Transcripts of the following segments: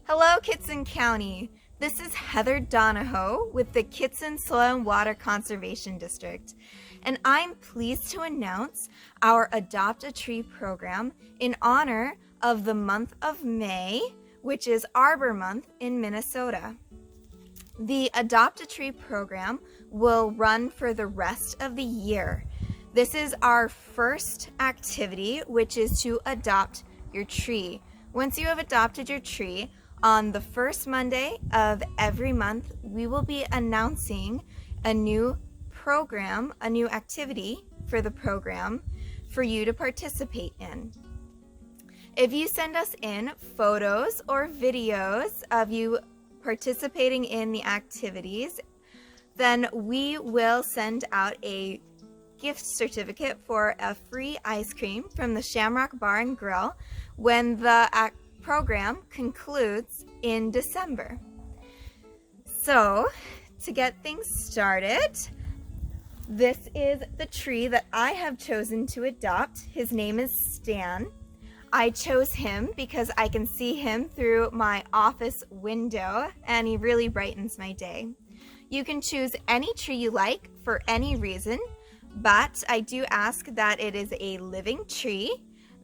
Hello, Kittson County. This is Heather.Donoho with the Kittson Soil and Water Conservation District, and I'm pleased to announce our Adopt a Tree program in honor of the month of May, which is Arbor Month in Minnesota. The Adopt a Tree program will run for the rest of the year. This is our first activity, which is to adopt your tree. Once you have adopted your tree, on the first Monday of every month, we will be announcing a new program, a new activity for the program for you to participate in. If you send us in photos or videos of you participating in the activities, then we will send out a gift certificate for a free ice cream from the Shamrock Bar and Grill when the program concludes in December. So, to get things started, this is the tree that I have chosen to adopt. His name is Stan. I chose him because I can see him through my office window and he really brightens my day. You can choose any tree you like for any reason, but I do ask that it is a living tree,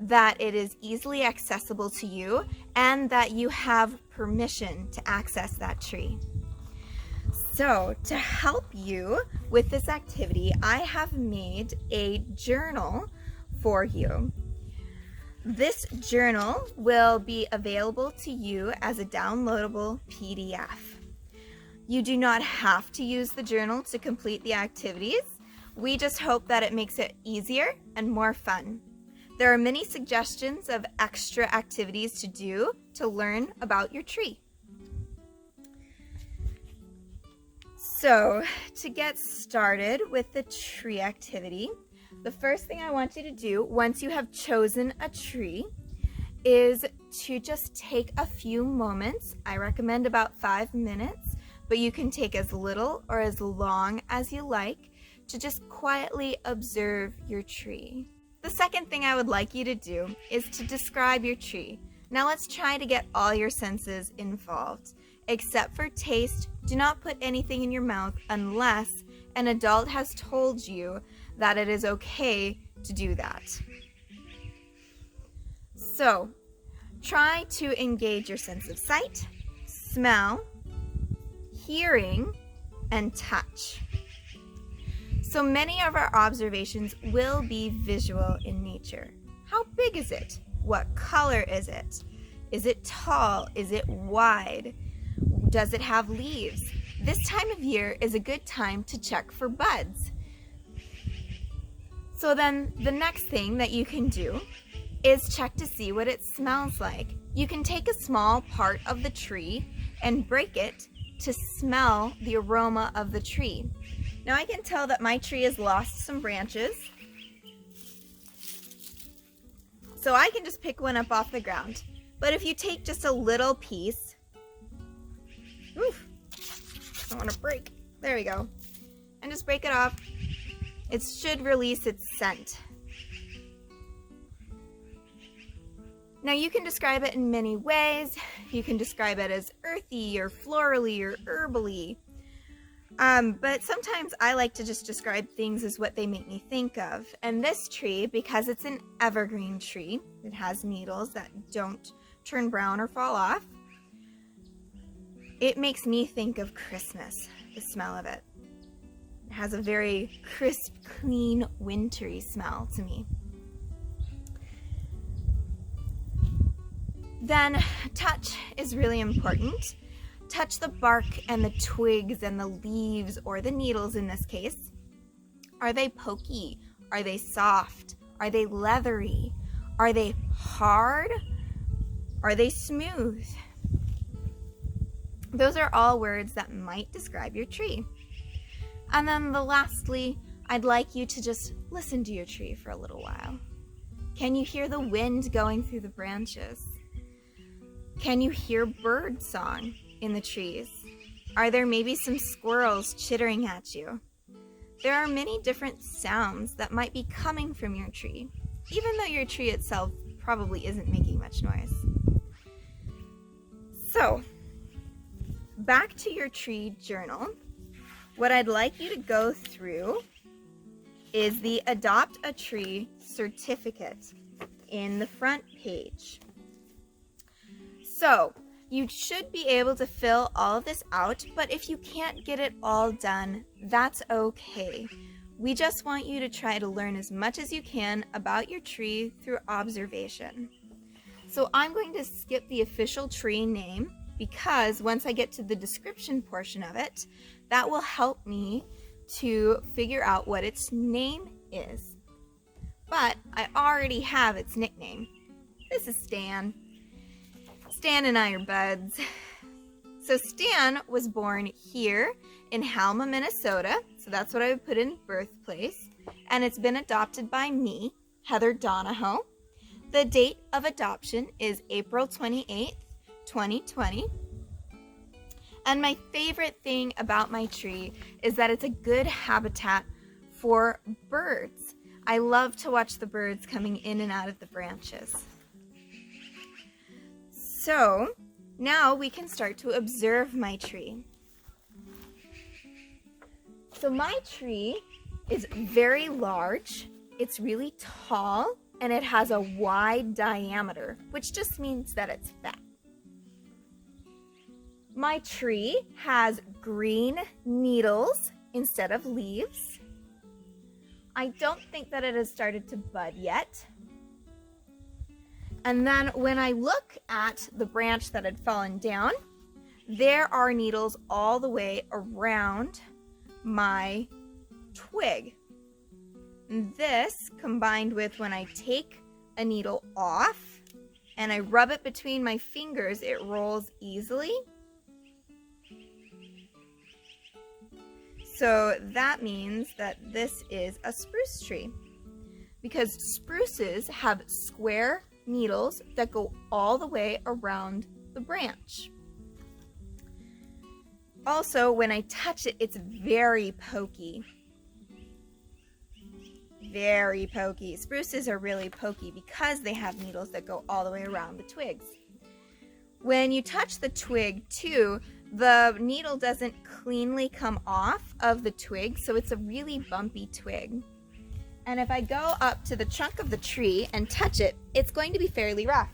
that it is easily accessible to you, and that you have permission to access that tree. So, to help you with this activity, I have made a journal for you. This journal will be available to you as a downloadable PDF. You do not have to use the journal to complete the activities. We just hope that it makes it easier and more fun. There are many suggestions of extra activities to do to learn about your tree. So, to get started with the tree activity, the first thing I want you to do once you have chosen a tree is to just take a few moments. I recommend about 5 minutes, but you can take as little or as long as you like to just quietly observe your tree. The second thing I would like you to do is to describe your tree. Now let's try to get all your senses involved. Except for taste, do not put anything in your mouth unless an adult has told you that it is okay to do that. So, try to engage your sense of sight, smell, hearing, and touch. So many of our observations will be visual in nature. How big is it? What color is it? Is it tall? Is it wide? Does it have leaves? This time of year is a good time to check for buds. So then the next thing that you can do is check to see what it smells like. You can take a small part of the tree and break it to smell the aroma of the tree. Now I can tell that my tree has lost some branches, so I can just pick one up off the ground. But if you take just a little piece, oof, I want to break, there we go, and just break it off, it should release its scent. Now you can describe it in many ways. You can describe it as earthy or florally or herbally. But sometimes I like to just describe things as what they make me think of. And this tree, because it's an evergreen tree, it has needles that don't turn brown or fall off, it makes me think of Christmas, the smell of it. It has a very crisp, clean, wintry smell to me. Then touch is really important. Touch the bark and the twigs and the leaves, or the needles in this case. Are they pokey? Are they soft? Are they leathery? Are they hard? Are they smooth? Those are all words that might describe your tree. And then lastly, I'd like you to just listen to your tree for a little while. Can you hear the wind going through the branches? Can you hear bird song in the trees? Are there maybe some squirrels chittering at you? There are many different sounds that might be coming from your tree, even though your tree itself probably isn't making much noise. So, back to your tree journal. What I'd like you to go through is the Adopt a Tree certificate in the front page. So, you should be able to fill all of this out, but if you can't get it all done, that's okay. We just want you to try to learn as much as you can about your tree through observation. So I'm going to skip the official tree name because once I get to the description portion of it, that will help me to figure out what its name is. But I already have its nickname. This is Stan. Stan and I are buds. So Stan was born here in Halma, Minnesota. So that's what I would put in birthplace. And it's been adopted by me, Heather Donoho. The date of adoption is April 28th, 2020. And my favorite thing about my tree is that it's a good habitat for birds. I love to watch the birds coming in and out of the branches. So now we can start to observe my tree. So my tree is very large, it's really tall, and it has a wide diameter, which just means that it's fat. My tree has green needles instead of leaves. I don't think that it has started to bud yet. And then when I look at the branch that had fallen down, there are needles all the way around my twig. And this, combined with when I take a needle off and I rub it between my fingers, it rolls easily. So that means that this is a spruce tree, because spruces have square needles that go all the way around the branch. Also, when I touch it, it's very pokey. Very pokey. Spruces are really pokey because they have needles that go all the way around the twigs. When you touch the twig too, the needle doesn't cleanly come off of the twig, so it's a really bumpy twig. And if I go up to the trunk of the tree and touch it, it's going to be fairly rough.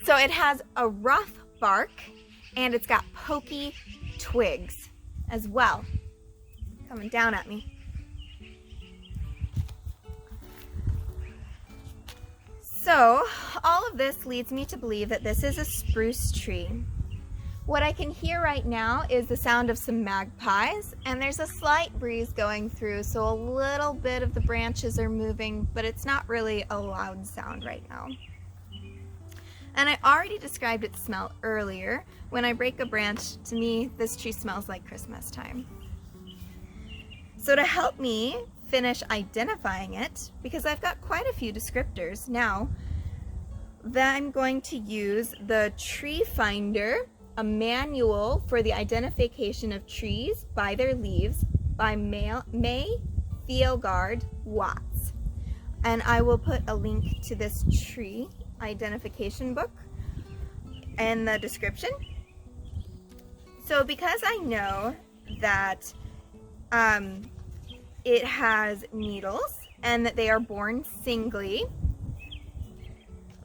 So it has a rough bark and it's got pokey twigs as well. Coming down at me. So all of this leads me to believe that this is a spruce tree. What I can hear right now is the sound of some magpies, and there's a slight breeze going through, so a little bit of the branches are moving, but it's not really a loud sound right now. And I already described its smell earlier. When I break a branch, to me, this tree smells like Christmas time. So to help me finish identifying it, because I've got quite a few descriptors now, then I'm going to use the Tree Finder, a manual for the identification of trees by their leaves by May Theilgaard Watts. And I will put a link to this tree identification book in the description. So because I know that it has needles and that they are born singly,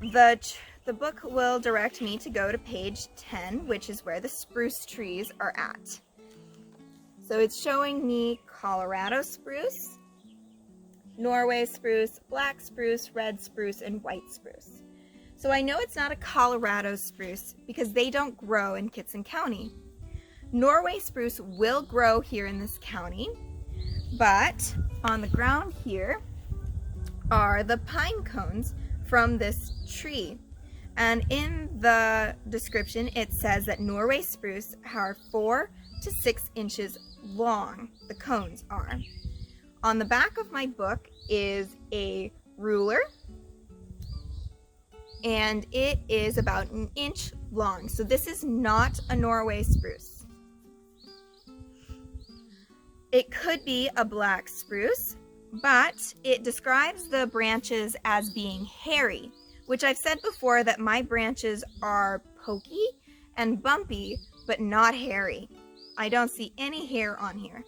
the book will direct me to go to page 10, which is where the spruce trees are at. So it's showing me Colorado spruce, Norway spruce, black spruce, red spruce, and white spruce. So I know it's not a Colorado spruce because they don't grow in Kittson County. Norway spruce will grow here in this county, but on the ground here are the pine cones from this tree. And in the description it says that Norway spruce are 4 to 6 inches long, the cones are. On the back of my book is a ruler, and it is about 1 inch long. So this is not a Norway spruce. It could be a black spruce, but it describes the branches as being hairy, which I've said before that my branches are pokey and bumpy, but not hairy. I don't see any hair on here.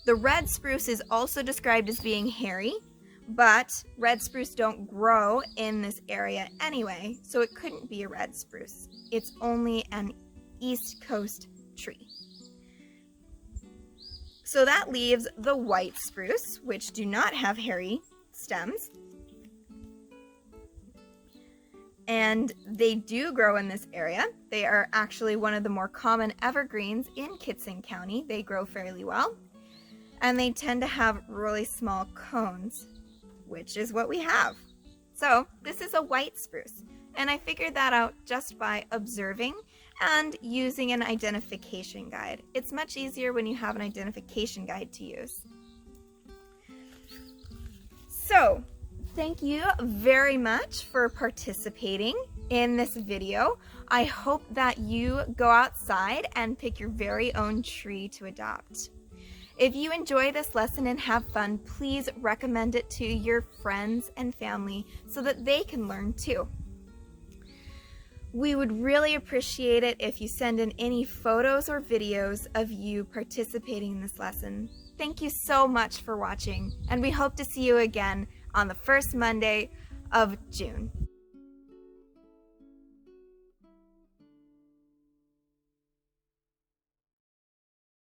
The red spruce is also described as being hairy, but red spruce don't grow in this area anyway, so it couldn't be a red spruce. It's only an East Coast tree. So that leaves the white spruce, which do not have hairy stems. And they do grow in this area. They are actually one of the more common evergreens in Kittson County. They grow fairly well. And they tend to have really small cones, which is what we have. So this is a white spruce. And I figured that out just by observing and using an identification guide. It's much easier when you have an identification guide to use. So, thank you very much for participating in this video. I hope that you go outside and pick your very own tree to adopt. If you enjoy this lesson and have fun, please recommend it to your friends and family so that they can learn too. We would really appreciate it if you send in any photos or videos of you participating in this lesson. Thank you so much for watching, and we hope to see you again on the first Monday of June.